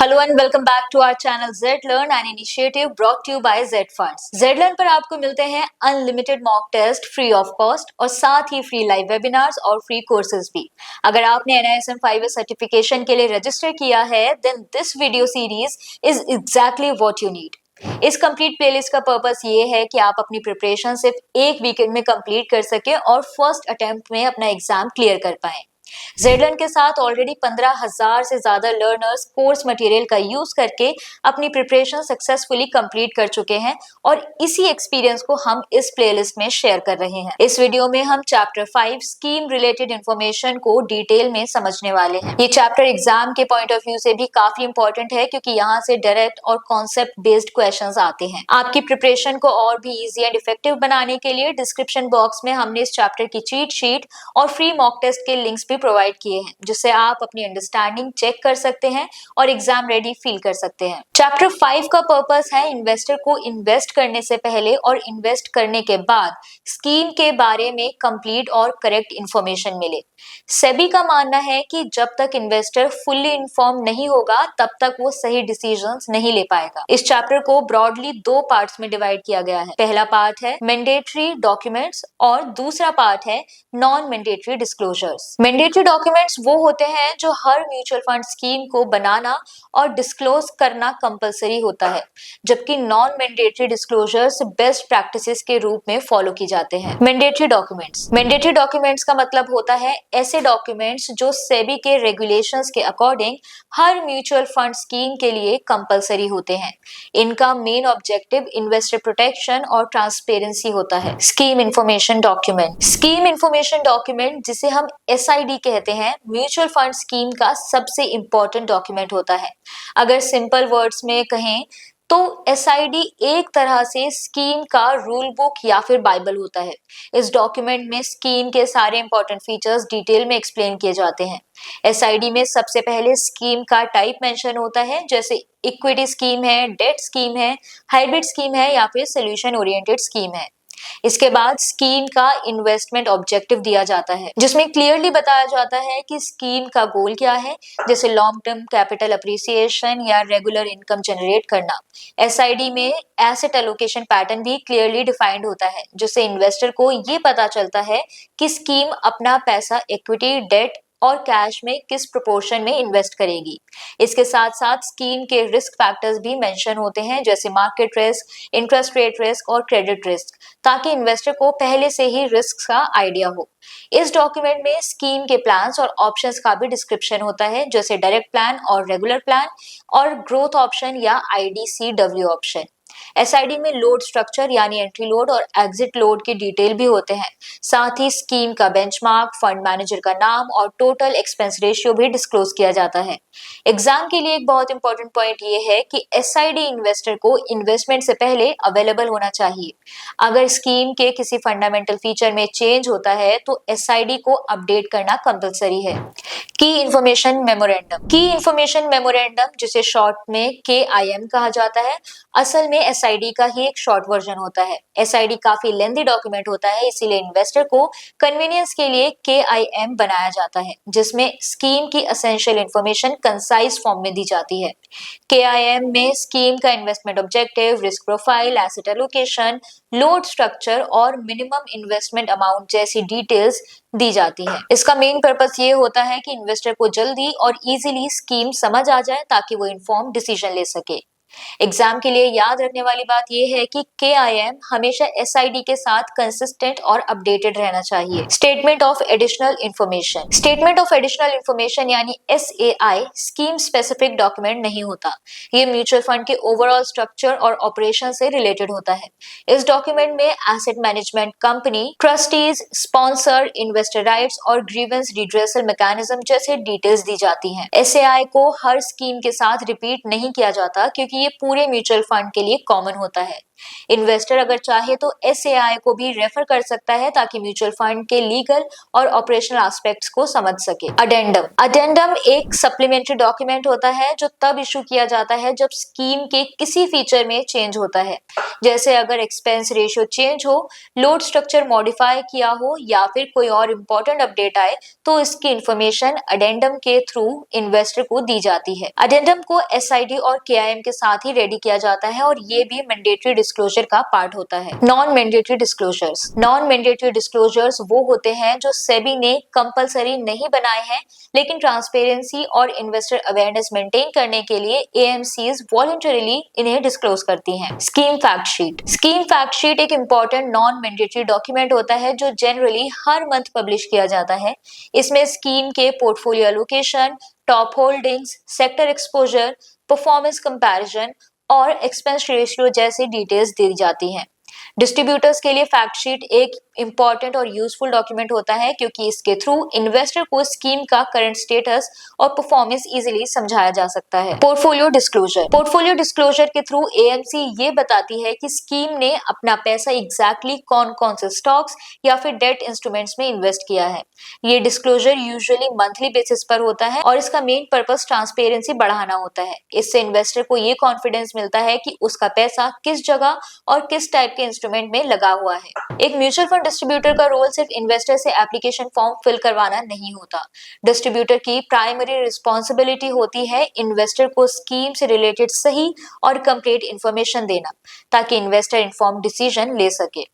Hello and welcome back to our channel Z-Learn, an initiative brought to you by Z Funds। Z-Learn पर आपको मिलते हैं unlimited mock test free of cost और साथ ही free live webinars और free courses भी। अगर आपने NISM 5 सर्टिफिकेशन के लिए रजिस्टर किया है then this video series is exactly what you need. इस कंप्लीट प्लेलिस्ट का पर्पस ये है कि आप अपनी प्रिपरेशन सिर्फ एक वीकेंड में कंप्लीट कर सकें और फर्स्ट अटेम्प्ट में अपना एग्जाम क्लियर कर पाएं। Z-Learn के साथ ऑलरेडी 15,000 से ज्यादा लर्नर्स कोर्स मटेरियल का यूज करके अपनी प्रिपरेशन सक्सेसफुली कंप्लीट कर चुके हैं और इसी एक्सपीरियंस को हम इस प्लेलिस्ट में शेयर कर रहे हैं। इस वीडियो में हम चैप्टर 5 स्कीम रिलेटेड इंफॉर्मेशन को डिटेल में समझने वाले हैं। ये चैप्टर एग्जाम के पॉइंट ऑफ व्यू से भी काफी इंपॉर्टेंट है क्योंकि यहाँ से डायरेक्ट और कॉन्सेप्ट बेस्ड क्वेश्चंस आते हैं। आपकी प्रिपरेशन को और भी इजी एंड इफेक्टिव बनाने के लिए डिस्क्रिप्शन बॉक्स में हमने इस चैप्टर की चीट शीट और फ्री मॉक टेस्ट के लिंक्स भी प्रोवाइड किए हैं जिससे आप अपनी अंडरस्टैंडिंग चेक कर सकते हैं और एग्जाम रेडी फील कर सकते हैं। चैप्टर 5 का पर्पस है इन्वेस्टर को इन्वेस्ट करने से पहले और इन्वेस्ट करने के बाद स्कीम के बारे में कंप्लीट और करेक्ट इंफॉर्मेशन मिले। सेबी का मानना है कि जब तक इन्वेस्टर फुल्ली इन्फॉर्म नहीं होगा तब तक वो सही डिसीजंस नहीं ले पाएगा। इस चैप्टर को ब्रॉडली दो पार्ट्स में डिवाइड किया गया है। पहला पार्ट है मैंडेटरी डॉक्यूमेंट्स और दूसरा पार्ट है non mandatory disclosures. Mandatory documents वो होते हैं जो हर म्यूचुअल फंड स्कीम को बनाना और डिस्क्लोज करना कंपलसरी होता है, जबकि non mandatory disclosures best practices के रूप में फॉलो की जाते हैं। मैंडेटरी डॉक्यूमेंट्स का मतलब होता है ऐसे डॉक्यूमेंट्स जो सेबी के रेगुलेशंस के अकॉर्डिंग हर म्यूचुअल फंड स्कीम के लिए कंपलसरी होते हैं। इनका मेन ऑब्जेक्टिव इन्वेस्टर प्रोटेक्शन और ट्रांसपेरेंसी होता है। स्कीम इंफॉर्मेशन डॉक्यूमेंट जिसे हम SID कहते हैं म्यूचुअल फंड स्कीम का सबसे इंपॉर्टेंट डॉक्यूमेंट होता है। अगर सिंपल वर्ड्स में कहें तो SID एक तरह से स्कीम का रूल बुक या फिर बाइबल होता है। इस डॉक्यूमेंट में स्कीम के सारे इंपॉर्टेंट फीचर्स डिटेल में एक्सप्लेन किए जाते हैं। SID में सबसे पहले स्कीम का टाइप मेंशन होता है, जैसे इक्विटी स्कीम है, डेट स्कीम है, हाइब्रिड स्कीम है या फिर सोल्यूशन ओरिएंटेड स्कीम है। इसके बाद स्कीम का इन्वेस्टमेंट ऑब्जेक्टिव दिया जाता है जिसमें क्लियरली बताया जाता है कि स्कीम का गोल क्या है, जैसे लॉन्ग टर्म कैपिटल अप्रिसिएशन या रेगुलर इनकम जनरेट करना। SID में एसेट एलोकेशन पैटर्न भी क्लियरली डिफाइंड होता है जिससे इन्वेस्टर को ये पता चलता है कि स्कीम अपना पैसा इक्विटी, डेट और कैश में किस प्रोपोर्शन में इन्वेस्ट करेगी। इसके साथ साथ स्कीम के रिस्क फैक्टर्स भी मेंशन होते हैं, जैसे market risk, interest rate risk और क्रेडिट रिस्क, ताकि इन्वेस्टर को पहले से ही रिस्क का आइडिया हो। इस डॉक्यूमेंट में स्कीम के प्लान्स और ऑप्शंस का भी डिस्क्रिप्शन होता है, जैसे डायरेक्ट प्लान और रेगुलर प्लान और ग्रोथ ऑप्शन या IDCW ऑप्शन। SID में लोड स्ट्रक्चर यानी एंट्री लोड और एग्जिट लोड के डिटेल भी होते हैं। साथ ही स्कीम का बेंचमार्क, फंड मैनेजर का नाम और टोटल एक्सपेंस रेशियो भी डिस्क्लोज किया जाता है। एग्जाम के लिए एक बहुत इंपॉर्टेंट पॉइंट ये है कि SID इन्वेस्टर को इन्वेस्टमेंट से पहले अवेलेबल होना चाहिए। अगर स्कीम के किसी फंडामेंटल फीचर में चेंज होता है तो SID को अपडेट करना कंपलसरी है। की इंफॉर्मेशन मेमोरेंडम जिसे शॉर्ट में KIM कहा जाता है, असल में SID का ही एक शॉर्ट वर्जन होता है। SID काफी लेंथी डॉक्यूमेंट होता है, इसीलिए इन्वेस्टर को कन्वीनियंस के लिए KIM बनाया जाता है जिसमें स्कीम की एसेंशियल इंफॉर्मेशन कंसाइज फॉर्म में दी जाती है। KIM में स्कीम का investment objective, risk profile, asset allocation, load structure और मिनिमम इन्वेस्टमेंट अमाउंट जैसी डिटेल्स दी जाती है। इसका मेन पर्पस ये होता है कि इन्वेस्टर को जल्दी और इजीली स्कीम समझ आ जाए ताकि वो इन्फॉर्म डिसीजन ले सके। एग्जाम के लिए याद रखने वाली बात यह है कि KIM हमेशा SID के साथ कंसिस्टेंट और अपडेटेड रहना चाहिए। स्टेटमेंट ऑफ एडिशनल इंफॉर्मेशन यानी SAI स्कीम स्पेसिफिक डॉक्यूमेंट नहीं होता। ये म्यूचुअल फंड के ओवरऑल स्ट्रक्चर और ऑपरेशन से रिलेटेड होता है। इस डॉक्यूमेंट में asset management company, trustees, sponsor, investor rights और ग्रीवेंस रिड्रेसल मैकेनिज्म जैसे डिटेल्स दी जाती हैं। SAI को हर स्कीम के साथ रिपीट नहीं किया जाता क्योंकि ये पूरे म्यूचुअल फंड के लिए कॉमन होता है। इन्वेस्टर अगर चाहे तो SAI को भी रेफर कर सकता है ताकि म्यूचुअल फंड के लीगल और ऑपरेशनल एस्पेक्ट्स को समझ सके। अडेंडम अडेंडम एक सप्लीमेंट्री डॉक्यूमेंट होता है जो तब इशू किया जाता है जब स्कीम के किसी फीचर में चेंज होता है, जैसे अगर एक्सपेंस रेशियो चेंज हो, लोड स्ट्रक्चर मॉडिफाई किया हो या फिर कोई और इम्पोर्टेंट अपडेट आए तो इसकी इंफॉर्मेशन अडेंडम के थ्रू इन्वेस्टर को दी जाती है। अडेंडम को SID और KIM के साथ ही रेडी किया जाता है और ये भी मैंडेटरी डिस्क्लोजर का पार्ट होता है। नॉन मैंडेटरी डिस्क्लोजर्स वो होते हैं जो सेबी ने कंपलसरी नहीं बनाए हैं, लेकिन ट्रांसपेरेंसी और इन्वेस्टर अवेयरनेस मेंटेन करने के लिए AMCs वॉलंटरीली इन्हें डिस्क्लोज करती हैं। स्कीम फैक्ट शीट एक इम्पोर्टेंट नॉन मैंडेटरी डॉक्यूमेंट होता है जो जनरली हर मंथ पब्लिश किया जाता है। इसमें स्कीम के portfolio allocation, top holdings, sector exposure, performance comparison और एक्सपेंस रेशियो जैसी डिटेल्स दी जाती हैं। डिस्ट्रीब्यूटर्स के लिए फैक्ट शीट एक इंपॉर्टेंट और यूजफुल डॉक्यूमेंट होता है क्योंकि इसके थ्रू इन्वेस्टर को स्कीम का करंट स्टेटस और परफॉर्मेंस इजीली समझाया जा सकता है। पोर्टफोलियो डिस्क्लोजर के थ्रू AMC ये बताती है कि स्कीम ने अपना पैसा एग्जैक्टली कौन कौन से स्टॉक्स या फिर डेट इंस्ट्रूमेंट्स में इन्वेस्ट किया है। ये डिस्क्लोजर यूजुअली मंथली बेसिस पर होता है और इसका मेन पर्पस ट्रांसपेरेंसी बढ़ाना होता है। इससे इन्वेस्टर को ये कॉन्फिडेंस मिलता है कि उसका पैसा किस जगह और किस टाइप के इंस्ट्रूमेंट में लगा हुआ है। एक म्यूचुअल फंड डिस्ट्रीब्यूटर का रोल सिर्फ इन्वेस्टर से एप्लीकेशन फॉर्म फिल करवाना नहीं होता। डिस्ट्रीब्यूटर की प्राइमरी रिस्पॉन्सिबिलिटी होती है इन्वेस्टर को स्कीम से रिलेटेड सही और कंप्लीट इंफॉर्मेशन देना ताकि इन्वेस्टर इन्फॉर्म्ड डिसीजन ले सके।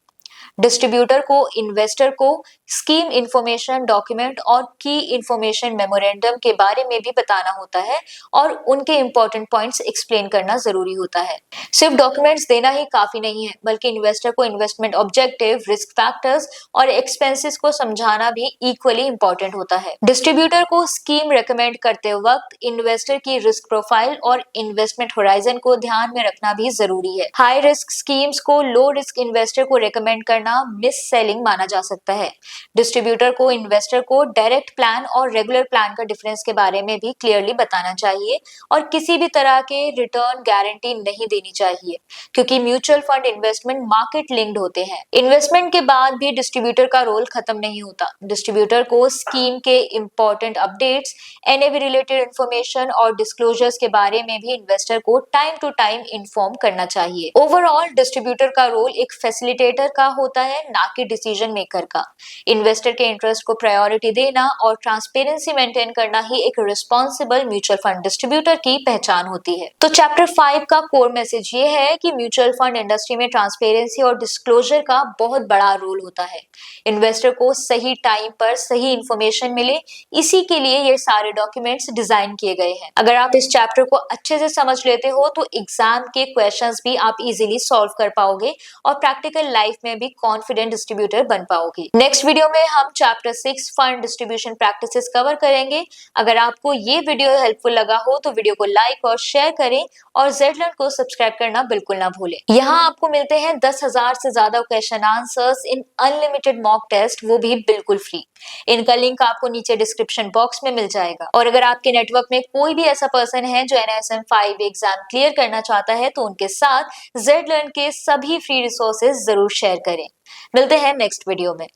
डिस्ट्रीब्यूटर को इन्वेस्टर को स्कीम इंफॉर्मेशन डॉक्यूमेंट और की इंफॉर्मेशन मेमोरेंडम के बारे में भी बताना होता है और उनके इंपॉर्टेंट पॉइंट्स एक्सप्लेन करना जरूरी होता है। सिर्फ डॉक्यूमेंट्स देना ही काफी नहीं है, बल्कि इन्वेस्टर को इन्वेस्टमेंट ऑब्जेक्टिव, रिस्क फैक्टर्स और एक्सपेंसेस को समझाना भी इक्वली इंपॉर्टेंट होता है। डिस्ट्रीब्यूटर को स्कीम रेकमेंड करते वक्त इन्वेस्टर की रिस्क प्रोफाइल और इन्वेस्टमेंट होराइजन को ध्यान में रखना भी जरूरी है। हाई रिस्क स्कीम्स को लो रिस्क इन्वेस्टर को रेकमेंड करना मिस सेलिंग माना जा सकता है। डिस्ट्रीब्यूटर को इन्वेस्टर को डायरेक्ट प्लान और रेगुलर प्लान का डिफरेंस के बारे में भी क्लियरली बताना चाहिए और किसी भी तरह के रिटर्न गारंटी नहीं देनी चाहिए क्योंकि mutual fund investment market linked होते हैं। इन्वेस्टमेंट के बाद भी डिस्ट्रीब्यूटर का रोल खत्म नहीं होता। डिस्ट्रीब्यूटर को स्कीम के important updates, NAV related information और डिस्क्लोजर्स के बारे में भी इन्वेस्टर को टाइम टू टाइम इन्फॉर्म करना चाहिए। ओवरऑल डिस्ट्रीब्यूटर का रोल एक फैसिलिटेटर का होता है, ना कि डिसीजन मेकर का। इन्वेस्टर के इंटरेस्ट को प्रायोरिटी देना और ट्रांसपेरेंसी मेंटेन करना ही एक रिस्पॉन्सिबल म्यूचुअल फंड डिस्ट्रीब्यूटर की पहचान होती है। तो चैप्टर 5 का कोर मैसेज ये है कि म्यूचुअल फंड इंडस्ट्री में ट्रांसपेरेंसी और डिस्क्लोजर का बहुत बड़ा रोल होता है। इन्वेस्टर को सही टाइम पर सही इंफॉर्मेशन मिले, इसी के लिए ये सारे डॉक्यूमेंट्स डिजाइन किए गए हैं। अगर आप इस चैप्टर को अच्छे से समझ लेते हो तो एग्जाम के क्वेश्चंस भी आप इजीली सॉल्व कर पाओगे और प्रैक्टिकल लाइफ में भी कॉन्फिडेंट डिस्ट्रीब्यूटर बन पाओगे। नेक्स्ट वीडियो में हम chapter 6 fund distribution practices cover करेंगे। अगर आपको ये वीडियो हेल्पफुल लगा हो तो वीडियो को लाइक और शेयर करें और Z-Learn को सब्सक्राइब करना बिल्कुल ना भूलें। यहाँ आपको मिलते हैं 10,000 से ज्यादा question answers in unlimited mock test, वो भी बिल्कुल फ्री। इनका लिंक आपको नीचे डिस्क्रिप्शन बॉक्स में मिल जाएगा। और अगर आपके नेटवर्क में कोई भी ऐसा पर्सन है जो NISM 5 एग्जाम क्लियर करना चाहता है तो उनके साथ Z-Learn के सभी फ्री रिसोर्सेज जरूर शेयर करें। मिलते हैं नेक्स्ट वीडियो में।